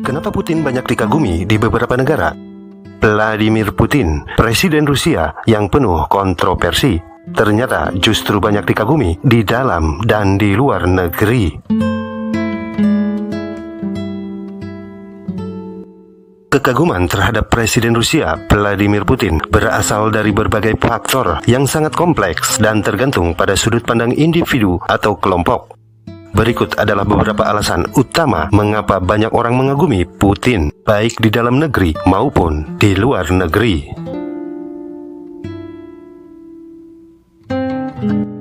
Kenapa Putin banyak dikagumi di beberapa negara? Vladimir Putin, presiden Rusia yang penuh kontroversi, ternyata justru banyak dikagumi di dalam dan di luar negeri. Kekaguman terhadap Presiden Rusia, Vladimir Putin, berasal dari berbagai faktor yang sangat kompleks dan tergantung pada sudut pandang individu atau kelompok. Berikut adalah beberapa alasan utama mengapa banyak orang mengagumi Putin, baik di dalam negeri maupun di luar negeri.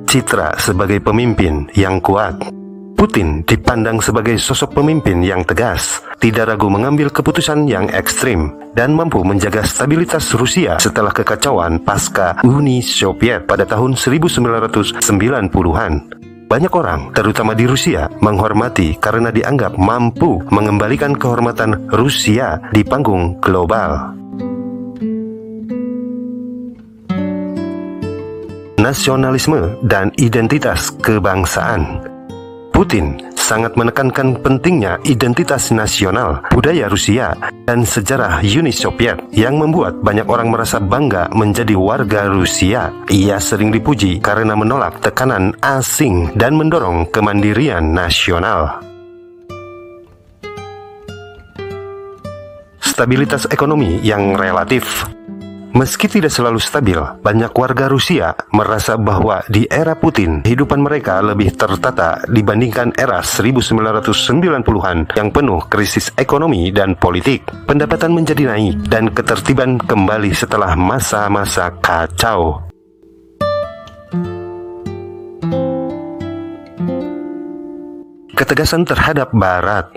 Citra sebagai pemimpin yang kuat. Putin dipandang sebagai sosok pemimpin yang tegas, tidak ragu mengambil keputusan yang ekstrim, dan mampu menjaga stabilitas Rusia setelah kekacauan pasca Uni Soviet pada tahun 1990-an. Banyak orang, terutama di Rusia, menghormati karena dianggap mampu mengembalikan kehormatan Rusia di panggung global. Nasionalisme dan identitas kebangsaan. Putin sangat menekankan pentingnya identitas nasional, budaya Rusia, dan sejarah Uni Soviet yang membuat banyak orang merasa bangga menjadi warga Rusia. Ia sering dipuji karena menolak tekanan asing dan mendorong kemandirian nasional. Stabilitas ekonomi yang relatif. Meski tidak selalu stabil, banyak warga Rusia merasa bahwa di era Putin, kehidupan mereka lebih tertata dibandingkan era 1990-an yang penuh krisis ekonomi dan politik. Pendapatan menjadi naik dan ketertiban kembali setelah masa-masa kacau. Ketegasan terhadap Barat.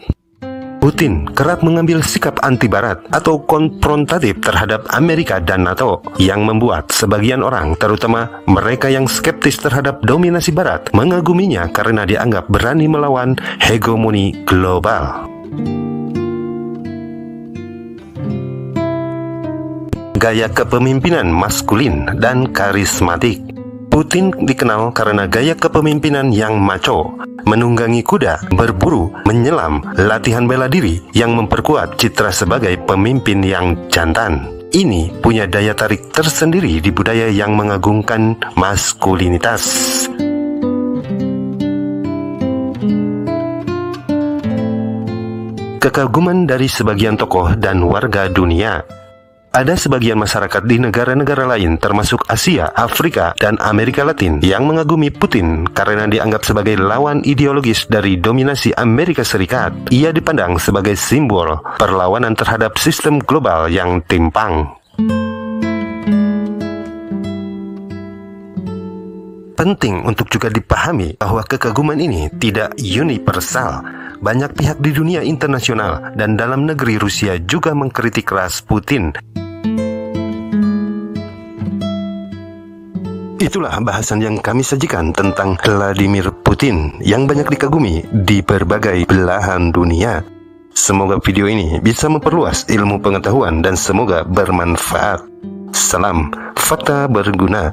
Putin kerap mengambil sikap anti-Barat atau konfrontatif terhadap Amerika dan NATO yang membuat sebagian orang, terutama mereka yang skeptis terhadap dominasi Barat, mengaguminya karena dianggap berani melawan hegemoni global. Gaya kepemimpinan maskulin dan karismatik. Putin dikenal karena gaya kepemimpinan yang macho, menunggangi kuda, berburu, menyelam, latihan bela diri yang memperkuat citra sebagai pemimpin yang jantan. Ini punya daya tarik tersendiri di budaya yang mengagungkan maskulinitas. Kekaguman dari sebagian tokoh dan warga dunia. Ada sebagian masyarakat di negara-negara lain termasuk Asia, Afrika, dan Amerika Latin yang mengagumi Putin karena dianggap sebagai lawan ideologis dari dominasi Amerika Serikat. Ia dipandang sebagai simbol perlawanan terhadap sistem global yang timpang. Penting untuk juga dipahami bahwa kekaguman ini tidak universal. Banyak pihak di dunia internasional dan dalam negeri Rusia juga mengkritik keras Putin. Itulah bahasan yang kami sajikan tentang Vladimir Putin yang banyak dikagumi di berbagai belahan dunia. Semoga video ini bisa memperluas ilmu pengetahuan dan semoga bermanfaat. Salam fakta berguna.